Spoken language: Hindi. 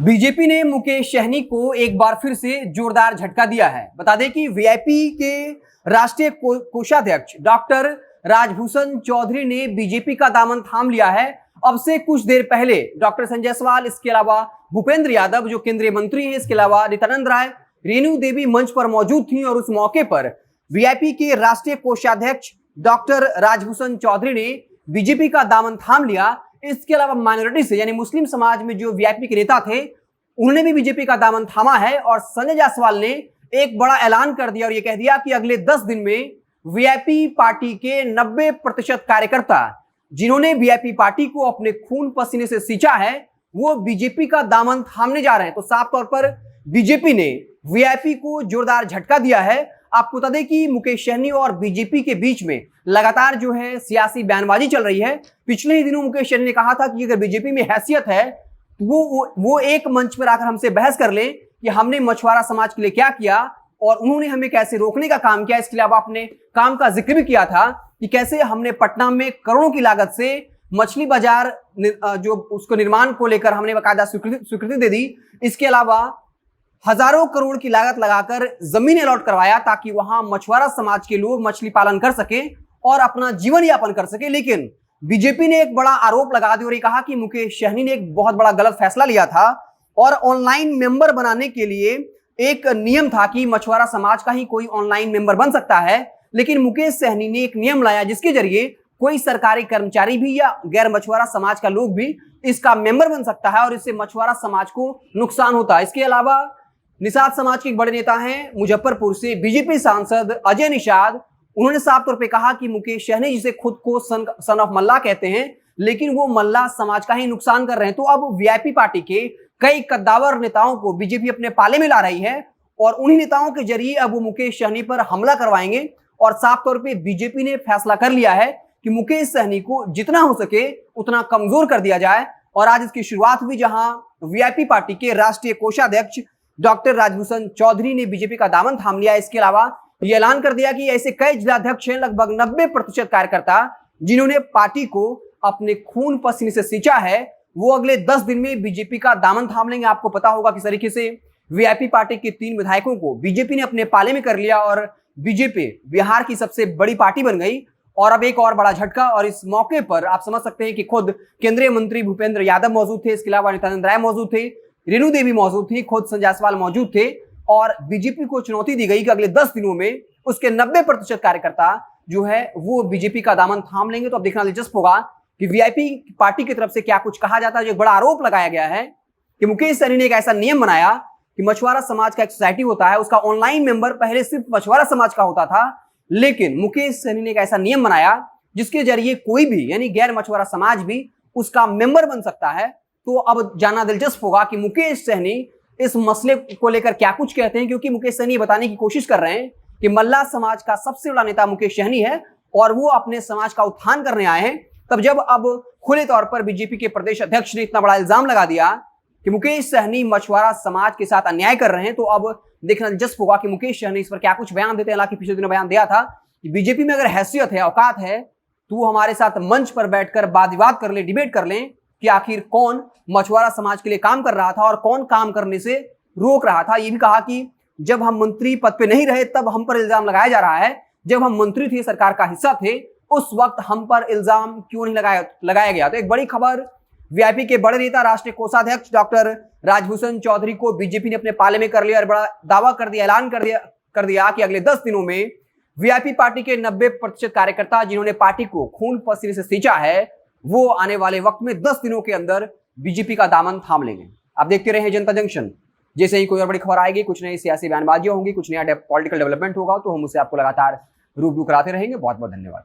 बीजेपी ने मुकेश सहनी को एक बार फिर से जोरदार झटका दिया है। बता दें कि वीआईपी के राष्ट्रीय कोषाध्यक्ष डॉक्टर राजभूषण चौधरी ने बीजेपी का दामन थाम लिया है। अब से कुछ देर पहले डॉक्टर संजय जायसवाल, इसके अलावा भूपेंद्र यादव जो केंद्रीय मंत्री हैं, इसके अलावा नित्यानंद राय, रेणु देवी मंच पर मौजूद थी और उस मौके पर वीआईपी के राष्ट्रीय कोषाध्यक्ष डॉक्टर राजभूषण चौधरी ने बीजेपी का दामन थाम लिया। इसके अलावा माइनॉरिटी से यानी मुस्लिम समाज में जो वीआईपी के नेता थे उन्होंने भी बीजेपी का दामन थामा है और संजय जायसवाल ने एक बड़ा ऐलान कर दिया और यह कह दिया कि अगले 10 दिन में वीआईपी पार्टी के 90% कार्यकर्ता जिन्होंने वीआईपी पार्टी को अपने खून पसीने से सींचा है वो बीजेपी का दामन थामने जा रहे हैं। तो साफ तौर पर बीजेपी ने वीआईपी को जोरदार झटका दिया है। आपको बता दें कि मुकेश सहनी और बीजेपी के बीच में लगातार जो है सियासी बयानबाजी चल रही है। पिछले ही दिनों मुकेश सहनी ने कहा था कि अगर बीजेपी में हैसियत है तो वो एक मंच पर आकर हमसे बहस कर ले कि हमने मछुआरा समाज के लिए क्या किया और उन्होंने हमें कैसे रोकने का काम किया। इसके अलावा अपने काम का जिक्र भी किया था कि कैसे हमने पटना में करोड़ों की लागत से मछली बाजार जो उसको निर्माण को लेकर हमने बाकायदा स्वीकृति दे दी। इसके अलावा हजारों करोड़ की लागत लगाकर जमीन अलॉट करवाया ताकि वहां मछुआरा समाज के लोग मछली पालन कर सके और अपना जीवन यापन कर सके। लेकिन बीजेपी ने एक बड़ा आरोप लगा दिया और ये कहा कि मुकेश सहनी ने एक बहुत बड़ा गलत फैसला लिया था और ऑनलाइन मेंबर बनाने के लिए एक नियम था कि मछुआरा समाज का ही कोई ऑनलाइन मेंबर बन सकता है। लेकिन मुकेश सहनी ने एक नियम लाया जिसके जरिए कोई सरकारी कर्मचारी भी या गैर मछुआरा समाज का लोग भी इसका मेंबर बन सकता है और इससे मछुआरा समाज को नुकसान होता है। इसके अलावा निषाद समाज के एक बड़े नेता हैं मुजफ्फरपुर से बीजेपी सांसद अजय निषाद, उन्होंने साफ तौर पे कहा कि मुकेश सहनी जिसे खुद को सन ऑफ मल्ला कहते हैं लेकिन वो मल्ला समाज का ही नुकसान कर रहे हैं। तो अब वीआईपी पार्टी के कई कद्दावर नेताओं को बीजेपी अपने पाले में ला रही है और उन्हीं नेताओं के जरिए अब वो मुकेश सहनी पर हमला करवाएंगे। और साफ तौर पर बीजेपी ने फैसला कर लिया है कि मुकेश सहनी को जितना हो सके उतना कमजोर कर दिया जाए। और आज इसकी शुरुआत हुई जहां वीआईपी पार्टी के राष्ट्रीय कोषाध्यक्ष डॉक्टर राजभूषण चौधरी ने बीजेपी का दामन थाम लिया। इसके अलावा यह ऐलान कर दिया कि ऐसे कई जिलाध्यक्ष हैं, लगभग 90% कार्यकर्ता जिन्होंने पार्टी को अपने खून पसीने से सींचा है वो अगले 10 दिन में बीजेपी का दामन थाम लेंगे। आपको पता होगा किस तरीके से वीआईपी पार्टी के 3 विधायकों को बीजेपी ने अपने पाले में कर लिया और बीजेपी बिहार की सबसे बड़ी पार्टी बन गई। और अब एक और बड़ा झटका, और इस मौके पर आप समझ सकते हैं कि खुद केंद्रीय मंत्री भूपेंद्र यादव मौजूद थे, इसके अलावा नित्यानंद राय मौजूद थे, रेणु देवी मौजूद थी, खुद संजय जायसवाल मौजूद थे और बीजेपी को चुनौती दी गई कि अगले 10 दिनों में उसके 90% कार्यकर्ता जो है वो बीजेपी का दामन थाम लेंगे। तो अब देखना दिलचस्प होगा कि वीआईपी पार्टी की तरफ से क्या कुछ कहा जाता है। जो एक बड़ा आरोप लगाया गया है कि मुकेश सहनी ने एक ऐसा नियम बनाया कि मछुआरा समाज का एक सोसाइटी होता है, उसका ऑनलाइन मेंबर पहले सिर्फ मछुआरा समाज का होता था, लेकिन मुकेश सहनी ने एक ऐसा नियम बनाया जिसके जरिए कोई भी यानी गैर मछुआरा समाज भी उसका मेंबर बन सकता है। तो अब जानना दिलचस्प होगा कि मुकेश सहनी इस मसले को लेकर क्या कुछ कहते हैं, क्योंकि मुकेश सहनी बताने की कोशिश कर रहे हैं कि मल्ला समाज का सबसे बड़ा नेता मुकेश सहनी है और वो अपने समाज का उत्थान करने आए हैं। तब जब अब खुले तौर पर बीजेपी के प्रदेश अध्यक्ष ने इतना बड़ा इल्जाम लगा दिया कि मुकेश सहनी मछुआरा समाज के साथ अन्याय कर रहे हैं, तो अब देखना दिलचस्प होगा कि मुकेश सहनी इस पर क्या कुछ बयान देते हैं। हालांकि पिछले दिनों बयान दिया था कि बीजेपी में अगर हैसियत है, औकात है, तो वो हमारे साथ मंच पर बैठकर वाद विवाद कर ले, डिबेट कर लें कि आखिर कौन मछुआरा समाज के लिए काम कर रहा था और कौन काम करने से रोक रहा था। ये भी कहा कि जब हम मंत्री पद पे नहीं रहे तब हम पर इल्जाम लगाया जा रहा है, जब हम मंत्री थे, सरकार का हिस्सा थे, उस वक्त हम पर इल्जाम क्यों नहीं लगाया गया। तो एक बड़ी खबर, वीआईपी के बड़े नेता राष्ट्रीय कोषाध्यक्ष डॉक्टर राजभूषण चौधरी को बीजेपी ने अपने पाले में कर लिया और बड़ा दावा कर दिया, ऐलान कर दिया कि अगले 10 दिनों में वीआईपी पार्टी के 90% कार्यकर्ता जिन्होंने पार्टी को खून पसीने से सींचा है वो आने वाले वक्त में 10 दिनों के अंदर बीजेपी का दामन थाम लेंगे। आप देखते रहे जनता जंक्शन। जैसे ही कोई और बड़ी खबर आएगी, कुछ नई सियासी बयानबाजियां होंगी, कुछ नया पॉलिटिकल डेवलपमेंट होगा तो हम उसे आपको लगातार रूबरू कराते रहेंगे। बहुत बहुत धन्यवाद।